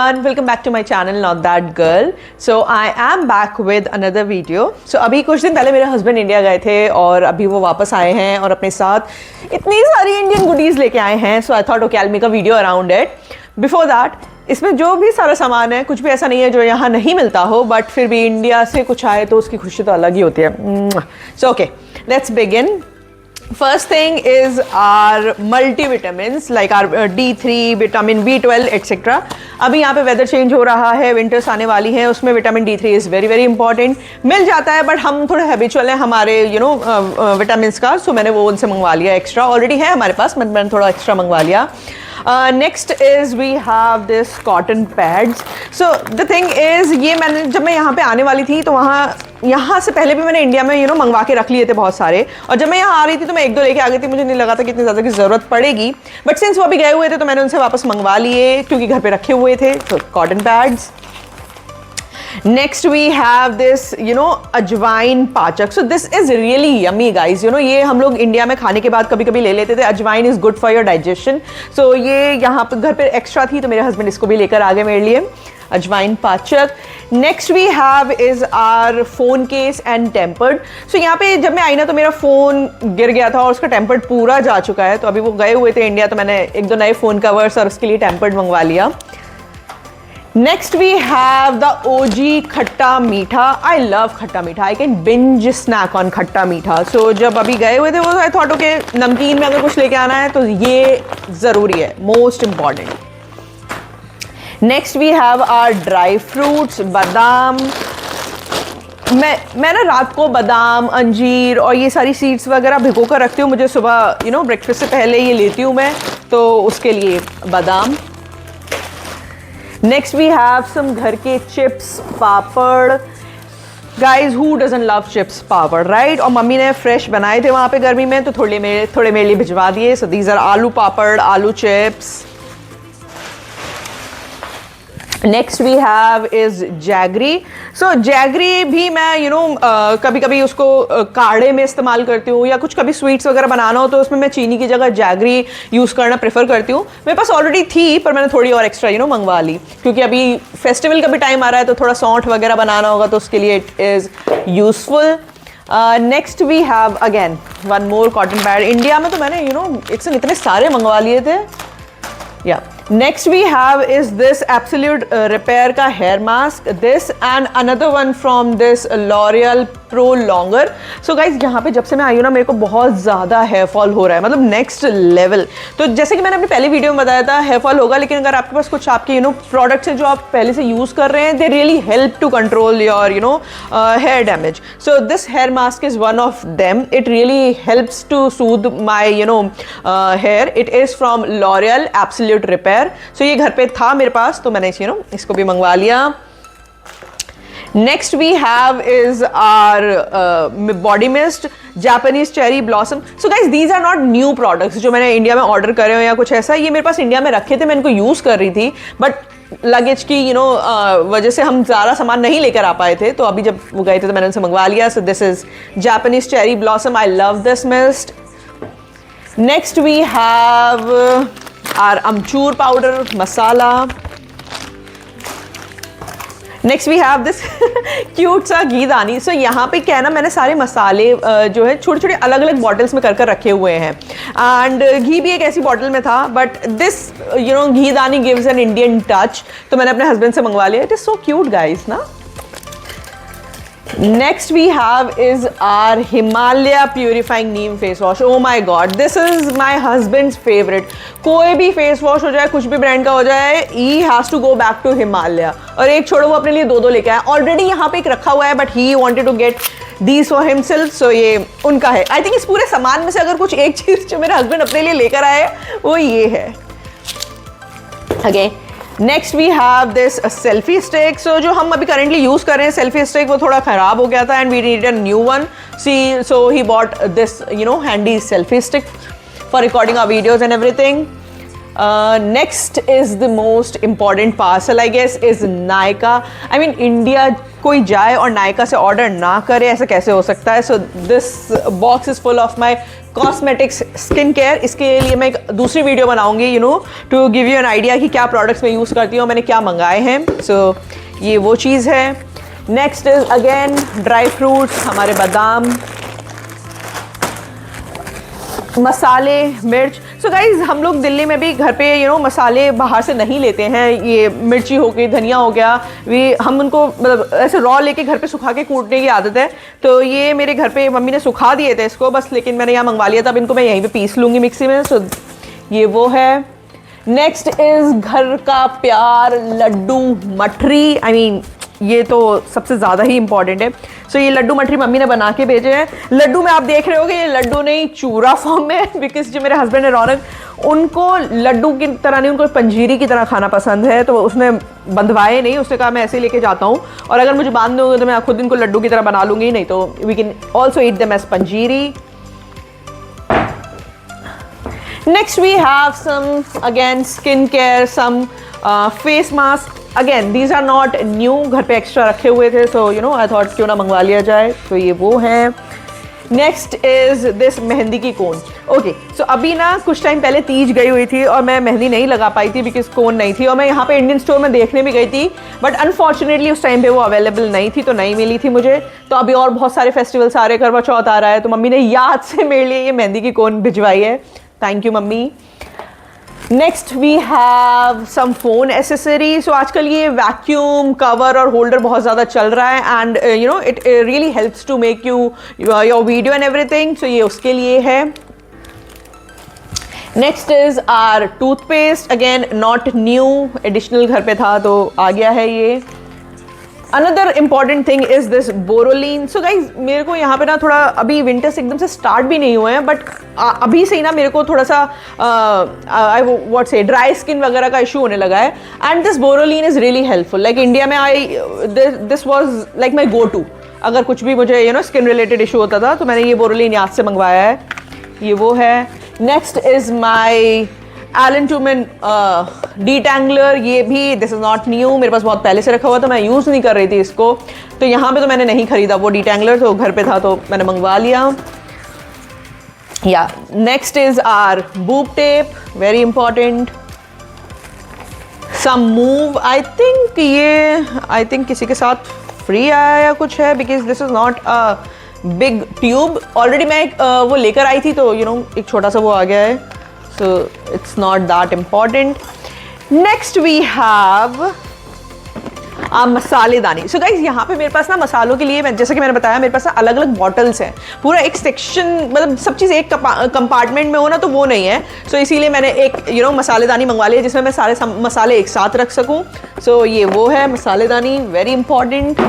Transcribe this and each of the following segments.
everyone, welcome back to my channel Not That Girl. So I am back with another video. So अभी कुछ दिन पहले मेरे husband India गए थे और अभी वो वापस आए हैं और अपने साथ इतनी सारी इंडियन गुडीज लेके आए हैं. So I thought okay I'll make a video around it. Before that, इसमें जो भी सारा सामान है कुछ भी ऐसा नहीं है जो यहाँ नहीं मिलता हो, बट फिर भी इंडिया से कुछ आए तो उसकी खुशी तो अलग ही होती है. So okay, let's begin. First thing is our multivitamins like our D3, vitamin B12 etc. अभी यहाँ पे वेदर चेंज हो रहा है, विंटर्स आने वाली हैं, उसमें vitamin D3 is very very important. मिल जाता है बट हम थोड़े हैबिचुअल हैं हमारे विटामिन्स का, सो मैंने वो उनसे मंगवा लिया. एक्स्ट्रा ऑलरेडी है हमारे पास, मैंने थोड़ा एक्स्ट्रा मंगवा लिया. Next is we have this cotton pads. So the thing is ये मैंने जब मैं यहाँ पे आने वाली थी तो यहाँ से पहले भी मैंने इंडिया में मंगवा के रख लिए थे बहुत सारे, और जब मैं यहाँ आ रही थी तो मैं एक दो लेके आ गई थी. मुझे नहीं लगा था कि इतनी ज़्यादा की ज़रूरत पड़ेगी, बट सिंस वो अभी गए हुए थे तो मैंने उनसे वापस मंगवा लिए क्योंकि घर पे रखे हुए थे. तो cotton pads. Next we have this अजवाइन पाचक. So this is really yummy guys. ये हम लोग इंडिया में खाने के बाद कभी कभी ले लेते थे. Ajwain is good for your digestion. So ये यहाँ पर घर पे एक्स्ट्रा थी तो मेरे हस्बैंड इसको भी लेकर आ गए मेरे लिए, अजवाइन पाचक. Next we have is our phone case and tempered. So यहाँ पे जब मैं आई ना तो मेरा फ़ोन गिर गया था और उसका टेम्पर्ड पूरा जा चुका है. तो अभी वो गए हुए थे इंडिया तो मैंने एक दो नए फ़ोन कवर्स और उसके लिए टेम्पर्ड मंगवा लिया. Next we have the OG khatta meetha. I love khatta meetha. I can binge snack on khatta meetha. सो जब अभी गए हुए थे वो आई थॉट ओके नमकीन में अगर कुछ लेके आना है तो ये ज़रूरी है, most important. Next we have our dry fruits. Badam. मैं ना रात को बादाम, अंजीर और ये सारी सीड्स वगैरह भिगो कर रखती हूँ. मुझे सुबह ब्रेकफास्ट से पहले ये लेती हूँ मैं, तो उसके लिए बादाम. नेक्स्ट वी हैव सम घर के chips, papad. Guys who doesn't love chips, papad, right? और मम्मी ने फ्रेश बनाए थे वहाँ पे गर्मी में तो थोड़े मेरे लिए भिजवा दिए. So these are aloo papad, aloo chips. Next we have is jaggery. So jaggery भी मैं कभी कभी उसको काढ़े में इस्तेमाल करती हूँ, या कुछ कभी स्वीट्स वगैरह बनाना हो तो उसमें मैं चीनी की जगह जैगरी यूज़ करना प्रेफर करती हूँ. मेरे पास ऑलरेडी थी पर मैंने थोड़ी और एक्स्ट्रा मंगवा ली क्योंकि अभी फेस्टिवल का भी टाइम आ रहा है तो थोड़ा सौंठ वगैरह बनाना होगा तो उसके लिए it is useful. Next we have again one more cotton pad. India में तो मैंने एक से इतने सारे मंगवा लिए थे. या next we have is this absolute repair का hair mask. This and another one from this L'Oreal Pro Longer. So guys यहाँ पे जब से मैं आई हूँ ना मेरे को बहुत ज़्यादा हेयर फॉल हो रहा है, मतलब नेक्स्ट लेवल. तो जैसे कि मैंने अपनी पहली वीडियो में बताया था हेयर फॉल होगा, लेकिन अगर आपके पास कुछ आपके प्रोडक्ट्स हैं जो आप पहले से यूज़ कर रहे हैं, they really help to control your hair damage. So this hair mask is one of them. It really helps to soothe my hair. It is from L'Oreal Absolute Repair. So ये घर पे था मेरे पास तो मैंने इसको भी मंगवा लिया. Next we have is our body mist, Japanese cherry blossom. So guys these are not new products जो मैंने इंडिया में ऑर्डर करे हो या कुछ ऐसा. ये मेरे पास इंडिया में रखे थे, मैं इनको यूज़ कर रही थी बट लगेज की वजह से हम ज़्यादा सामान नहीं लेकर आ पाए थे. तो अभी जब वो गए थे तो मैंने उनसे मंगवा लिया. So this is Japanese cherry blossom. I love this mist. Next we have our amchur powder masala. Next we have this cute सा घी दानी. सो यहाँ पे क्या है ना, मैंने सारे मसाले जो है छोटे छोटे अलग अलग बॉटल्स में कर रखे हुए हैं. एंड घी भी एक ऐसी बॉटल में था बट दिस घी दानी गिव्स एन इंडियन टच. तो मैंने अपने हस्बैंड से मंगवा लिया. It is so cute guys ना. Next we have is our Himalaya Purifying Neem Face Wash. Oh my God, this is my husband's favorite. कोई भी फेस वॉश हो जाए, कुछ भी ब्रांड का हो जाए, he has to go back to Himalaya. और एक छोड़ो वो अपने लिए दो लेके आया. ऑलरेडी यहाँ पे एक रखा हुआ है but he wanted to get these for himself. So ये उनका है. I think इस पूरे सामान में से अगर कुछ एक चीज़ जो मेरे हस्बैंड अपने लिए लेकर आए वो ये है. Okay. Next we have this selfie stick. So जो हम अभी करेंटली यूज़ कर रहे हैं सेल्फी स्टिक वो थोड़ा ख़राब हो गया था and we need a new one. So he bought this handy selfie stick for recording our videos and everything. Next is the most important parcel I guess is Nykaa. I mean India कोई जाए और नायका से order ना करे, ऐसा कैसे हो सकता है. So this box is full of my cosmetics skin care. इसके लिए मैं एक दूसरी वीडियो बनाऊंगी, you know, to give you an idea कि क्या प्रोडक्ट्स मैं यूज़ करती हूँ, मैंने क्या मंगाए हैं. सो ये वो चीज़ है. Next is again dry fruits, हमारे बादाम, मसाले, मिर्च. सो गाइज हम लोग दिल्ली में भी घर पे यू नो मसाले बाहर से नहीं लेते हैं. ये मिर्ची हो गई, धनिया हो गया, हम उनको मतलब ऐसे रॉ लेके घर पे सुखा के कूटने की आदत है. तो ये मेरे घर पे मम्मी ने सुखा दिए थे इसको बस, लेकिन मैंने यहाँ मंगवा लिया था. अब इनको मैं यहीं पे पीस लूँगी मिक्सी में. सो ये वो है. नेक्स्ट इज़ घर का प्यार, लड्डू, मठरी. आई मीन ये तो सबसे ज़्यादा ही इंपॉर्टेंट है. सो ये लड्डू मठरी मम्मी ने बना के भेजे हैं. लड्डू में आप देख रहे होगे ये लड्डू नहीं चूरा फॉर्म में, बिकॉज जो मेरे हस्बैंड है रौनक, उनको लड्डू की तरह नहीं, उनको पंजीरी की तरह खाना पसंद है. तो उसने बंधवाए नहीं, उसने कहा मैं ऐसे ही लेके जाता हूँ, और अगर मुझे बांध दोगे तो मैं खुद इनको लड्डू की तरह बना लूँगी. नहीं तो we can also eat them as panjiri. Next we have some again skincare, some face mask. Again these are not new, घर पे एक्स्ट्रा रखे हुए थे. So you know I thought क्यों ना मंगवा लिया जाए. तो ये वो है. नेक्स्ट इज दिस मेहंदी की कोन. ओके सो अभी ना कुछ टाइम पहले तीज गई हुई थी और मैं मेहंदी नहीं लगा पाई थी बिकॉज कोन नहीं थी. और मैं यहाँ पे इंडियन स्टोर में देखने भी गई थी, बट अनफॉर्चुनेटली उस टाइम पे वो अवेलेबल नहीं थी, तो नहीं मिली थी मुझे. तो अभी और बहुत सारे फेस्टिवल्स आ रहे, करवा चौथ आ रहा है, तो मम्मी ने याद से मेरे लिए ये मेहंदी की कोन भिजवाई है. Thank you mummy. Next we have some phone accessory. So आजकल ये वैक्यूम कवर और होल्डर बहुत ज़्यादा चल रहा है, and you know it really helps to make you your video and everything. So ये उसके लिए है. Next is our toothpaste. Again not new, additional घर पे था तो आ गया है ये. Another important thing is this Boroline. So guys मेरे को यहाँ पे ना थोड़ा अभी विंटर्स एकदम से स्टार्ट भी नहीं हुए हैं, बट अभी से ही ना मेरे को थोड़ा सा I what say dry skin वगैरह का इशू होने लगा है. And this Boroline is really helpful. Like India में this was like my go to. अगर कुछ भी मुझे you know skin related issue होता था तो मैंने ये बोरोलिन याद से मंगवाया है. ये वो है. Next is my Alan Tuman detangler. ये भी दिस इज़ नॉट न्यू, मेरे पास बहुत पहले से रखा हुआ था, मैं यूज़ नहीं कर रही थी इसको. तो यहाँ पे तो मैंने नहीं खरीदा वो डीटैंगलर, तो घर पे था तो मैंने मंगवा लिया. या next is our boob tape, very important. Some Moov. I think किसी के साथ फ्री आया या कुछ है, because this is not a big tube. Already मैं वो लेकर आई थी, तो यू नो एक छोटा सा वो आ गया है. So it's not that important. Next we have masaledani. So guys यहाँ पे मेरे पास ना मसालों के लिए, जैसे कि मैंने बताया, मेरे पास ना अलग अलग बॉटल्स हैं. पूरा एक सेक्शन, मतलब सब चीज़ एक कंपार्टमेंट में हो ना, तो वो नहीं है. सो इसीलिए मैंने एक यू नो मसालेदानी मंगवा लिया जिसमें मैं सारे मसाले एक साथ रख सकूँ. सो ये वो है masaledani, very important.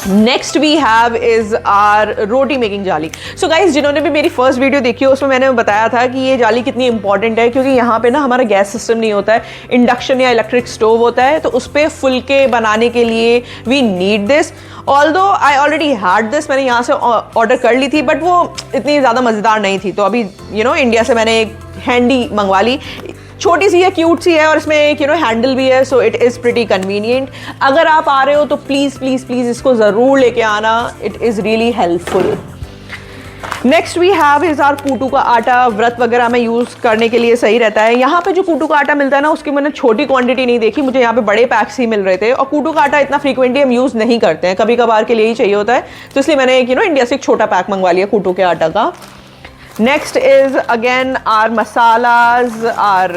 Next we have is our roti making jaali. So guys जिन्होंने भी मेरी फर्स्ट वीडियो देखी है उसमें मैंने बताया था कि ये जाली कितनी इंपॉर्टेंट है, क्योंकि यहाँ पे ना हमारा गैस सिस्टम नहीं होता है, इंडक्शन या इलेक्ट्रिक स्टोव होता है. तो उस पर फुलके बनाने के लिए we need this. Although I already had this, मैंने यहाँ से ऑर्डर कर ली थी, बट वो इतनी ज़्यादा मज़ेदार नहीं थी. तो अभी यू नो इंडिया से मैंने एक हैंडी मंगवा ली. छोटी सी है, क्यूट सी है, और इसमें एक यू नो हैंडल भी है. So it is pretty convenient. अगर आप आ रहे हो तो प्लीज़ प्लीज़ प्लीज़ इसको ज़रूर लेके आना. It is really helpful. Next we have is our कूटू का आटा. व्रत वगैरह में यूज़ करने के लिए सही रहता है. यहाँ पे जो कूटू का आटा मिलता है ना, उसकी मैंने छोटी क्वांटिटी नहीं देखी, मुझे यहाँ पे बड़े पैक्स ही मिल रहे थे. और कूटू का आटा इतना फ्रीक्वेंटली हम यूज़ नहीं करते हैं, कभी कभार के लिए ही चाहिए होता है. तो इसलिए मैंने एक यू नो इंडिया से एक छोटा पैक मंगवा लिया कूटू के आटा का. Next is again our masalas, our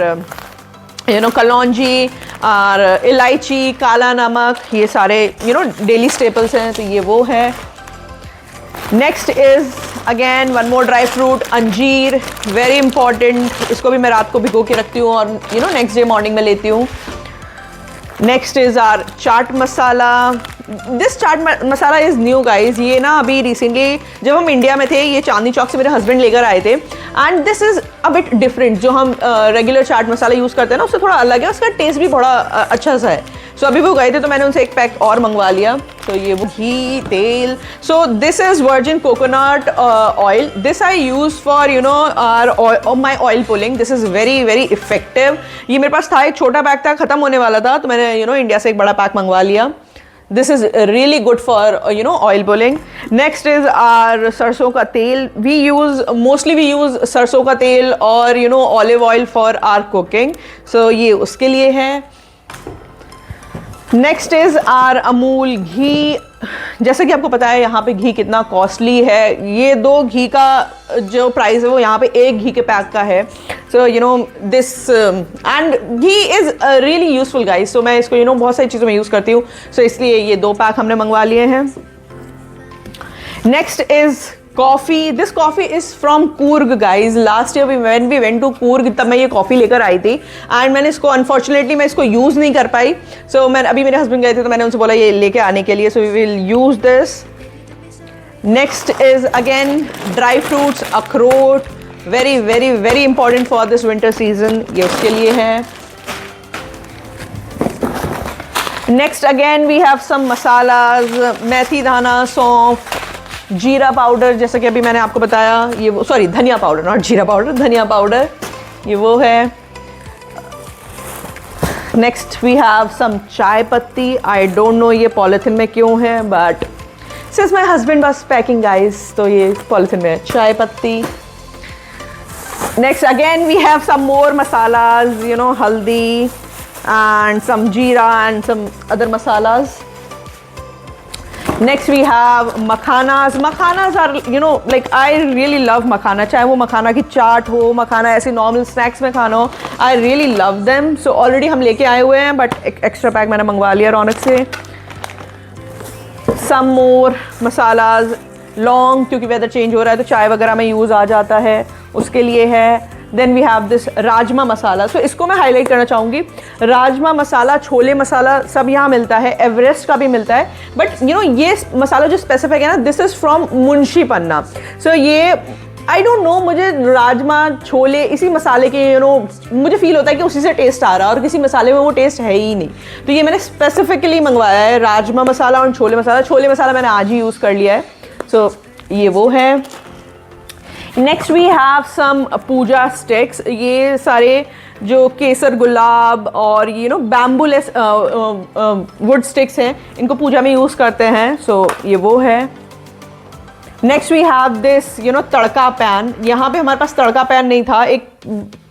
you know kalonji और इलायची, काला नमक, ये सारे यू नो डेली स्टेपल्स हैं. तो ये वो है. Next is again one more dry fruit, अंजीर, वेरी इंपॉर्टेंट. इसको भी मैं रात को भिगो के रखती हूँ और you know next day morning में लेती हूँ. Next is our chaat masala. This chaat masala is new guys. ये ना अभी रिसेंटली जब हम इंडिया में थे, ये चांदनी चौक से मेरे हस्बैंड लेकर आए थे. And this is a bit different. जो हम रेगुलर चाट मसाला यूज़ करते हैं ना, उससे थोड़ा अलग है, उसका टेस्ट भी बड़ा अच्छा सा है. सो अभी वो गए थे तो मैंने उनसे एक पैक और मंगवा लिया। तो ये वो घी, तेल, so this is virgin coconut oil, this I use for you know our my oil pulling, this is very very effective. ये मेरे पास था, एक छोटा पैक था, खत्म होने वाला था, तो मैंने यू नो इंडिया से एक बड़ा पैक मंगवा लिया। This is really good for you know oil pulling. Next is our सरसों का तेल. We use सरसों का तेल और you know olive oil for our cooking. So ये उसके लिए है। नेक्स्ट इज आर अमूल घी। जैसे कि आपको पता है यहाँ पे घी कितना कॉस्टली है, ये 2 घी का जो प्राइस है वो यहाँ पे 1 घी के पैक का है। So you know this and ghee is really useful guys. So मैं इसको यू नो बहुत सारी चीज़ों में यूज़ करती हूँ, सो इसलिए ये 2 पैक हमने मंगवा लिए हैं। Next is coffee. This coffee is from Coorg guys. Last year when we went to Coorg तब मैं ये कॉफ़ी लेकर आई थी एंड मैंने इसको अनफॉर्चुनेटली मैं इसको यूज़ नहीं कर पाई। सो मैं अभी मेरे हस्बैंड गए थे तो मैंने उनसे बोला ये लेके आने के लिए, so we will use this. Next is again dry fruits, akhrot, very very very important for this winter season, ये उसके लिए है। Next again we have some masalas, methi dana, saunf, जीरा पाउडर, जैसा कि अभी मैंने आपको बताया, ये वो sorry dhaniya powder, not jeera powder, dhaniya powder, ये वो है। Next we have some chai patti. I don't know ये पॉलिथिन में क्यों है, but since my husband was packing guys तो ये पॉलिथिन में है, चाय पत्ती। Next again we have some more masalas, you know haldi and some jeera and some other masalas. Next we have makhanas. Makhanas are you know like I really love makhana, चाहे वो मखाना की चाट हो, मखाना ऐसे नॉर्मल स्नैक्स में खाना हो, I really love them. So already हम लेके आए हुए हैं बट एक एक्स्ट्रा पैक मैंने मंगवा लिया रौनक से। Some more मसालाज, लौंग, क्योंकि वेदर चेंज हो रहा है तो चाय वगैरह में यूज़ आ जाता है, उसके लिए है। Then we have this rajma masala. So इसको मैं हाईलाइट करना चाहूँगी, राजमा मसाला, छोले मसाला सब यहाँ मिलता है, एवरेस्ट का भी मिलता है, बट यू नो ये मसाला जो स्पेसिफिक है ना, दिस इज़ फ्रॉम मुंशी पन्ना। सो ये आई डोंट नो, मुझे राजमा छोले इसी मसाले के यू नो मुझे फील होता है कि उसी से टेस्ट आ रहा है और किसी मसाले में वो टेस्ट है ही नहीं, तो ये मैंने स्पेसिफिकली मंगवाया है राजमा मसाला और छोले मसाला। छोले मसाला मैंने आज ही यूज़ कर लिया है, सो ये वो है। Next we have some puja sticks. ये सारे जो केसर गुलाब और ये नो बैम्बूलेस वुड स्टिक्स हैं, इनको पूजा में यूज़ करते हैं, सो ये वो है। Next we have this you know tadka pan. यहाँ पे हमारे पास तड़का पैन नहीं था, एक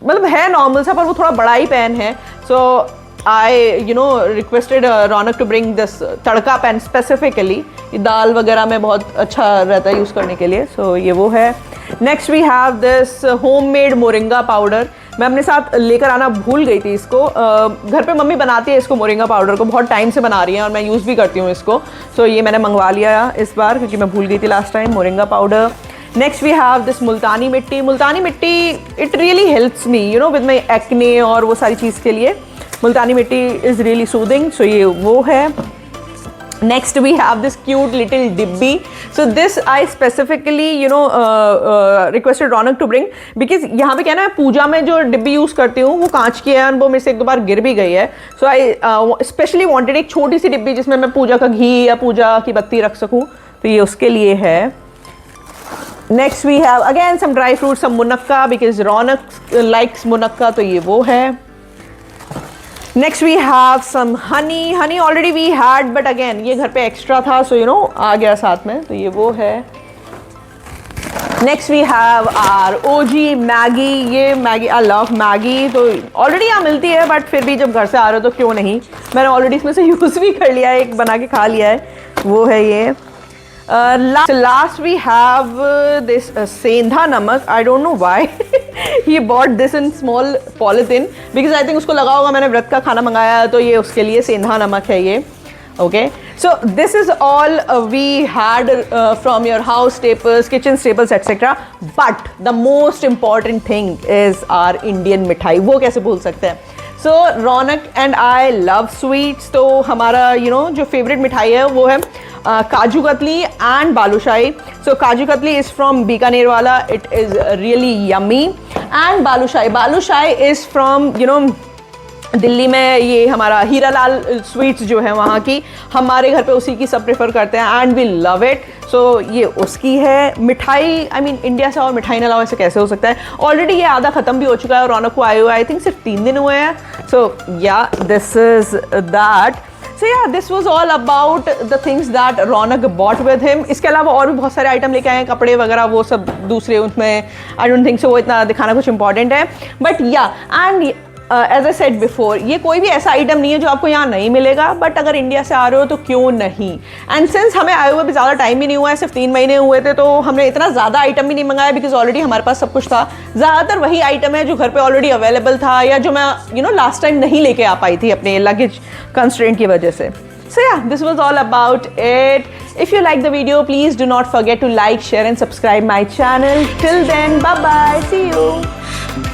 मतलब है नॉर्मल सा पर वो थोड़ा बड़ा ही पैन है, so I you know requested Raunak to bring this tadka pan specifically. ये दाल वगैरह में बहुत अच्छा रहता है यूज़ करने के लिए, सो ये वो है। Next we have this homemade moringa powder. मैं अपने साथ लेकर आना भूल गई थी इसको, घर पे मम्मी बनाती है इसको, मोरिंगा पाउडर को बहुत टाइम से बना रही हैं और मैं यूज़ भी करती हूँ इसको, सो ये मैंने मंगवा लिया इस बार क्योंकि मैं भूल गई थी last time, moringa powder. Next we have this multani mitti. Multani mitti it really helps me you know with my acne और वो सारी चीज़ के लिए मुल्तानी मिट्टी इज़ रियली सूदिंग, सो ये वो है। Next we have this cute little डिब्बी. So this I specifically you know requested Raunak to bring because यहाँ पे क्या ना, मैं पूजा में जो डिब्बी यूज़ करती हूँ वो कांच की है और वो मेरे से 1-2 बार गिर भी गई है, so I स्पेशली वांटेड एक छोटी सी डिब्बी जिसमें मैं पूजा का घी या पूजा की बत्ती रख सकूँ, तो ये उसके लिए है। Next we have again some dry fruit, some munakka because Raunak likes munakka, तो ये वो है। Next we have some honey. Honey already we had but again ये घर पे एक्स्ट्रा था, सो यू नो आ गया साथ में, तो ये वो है। Next we have our OG Maggi. ये मैगी, आई लव मैगी, तो ऑलरेडी यहाँ मिलती है बट फिर भी जब घर से आ रहे हो तो क्यों नहीं, मैंने ऑलरेडी इसमें से यूज़ भी कर लिया है, एक बना के खा लिया है, वो है ये। लास्ट वी हैव दिस सेंधा नमक। आई don't know why he bought this in small polythene because I think उसको लगा होगा मैंने व्रत का खाना मंगाया, तो ये उसके लिए सेंधा नमक है ये। Okay, so this is all we had from your house staples, kitchen staples etcetera, but the most important thing is our Indian mithai. वो कैसे भूल सकते हैं। So Raunak and I love sweets, तो हमारा यू नो जो फेवरेट मिठाई है वो है kaju katli and balushahi. So kaju katli is from Bikaner वाला, it is really yummy, and balushahi is from you know Delhi में ये हमारा हीरा लाल स्वीट्स जो है वहाँ की, हमारे घर पे उसी की सब प्रेफर करते हैं एंड वी लव इट। सो ये उसकी है मिठाई। आई मीन इंडिया से और मिठाई ना लाओ ऐसे कैसे हो सकता है। ऑलरेडी ये आधा ख़त्म भी हो चुका है और रौनक को आए हुए आई थिंक सिर्फ 3 दिन हुए हैं। सो या this is that. So yeah, this was all about the things that Raunak bought with him. इसके अलावा और भी बहुत सारे आइटम लेके आए हैं, कपड़े वगैरह वो सब दूसरे, उसमें I don't think so वो इतना दिखाना कुछ इंपॉर्टेंट है। बट या and as I said before, ये कोई भी ऐसा आइटम नहीं है जो आपको यहाँ नहीं मिलेगा, बट अगर इंडिया से आ रहे हो तो क्यों नहीं। एंड सिंस हमें आए हुए भी ज़्यादा टाइम भी नहीं हुआ है, सिर्फ 3 महीने हुए थे, तो हमने इतना ज़्यादा आइटम भी नहीं मंगाया बिकॉज ऑलरेडी हमारे पास सब कुछ था। ज़्यादातर वही आइटम है जो घर पे ऑलरेडी अवेलेबल था या जो मैं लास्ट टाइम नहीं लेके आ पाई थी अपने लगेज कंस्ट्रेंट की वजह से। So yeah, this was all about it. If you like the video, please do not forget to like, share and subscribe my channel. Till then, bye bye. See you.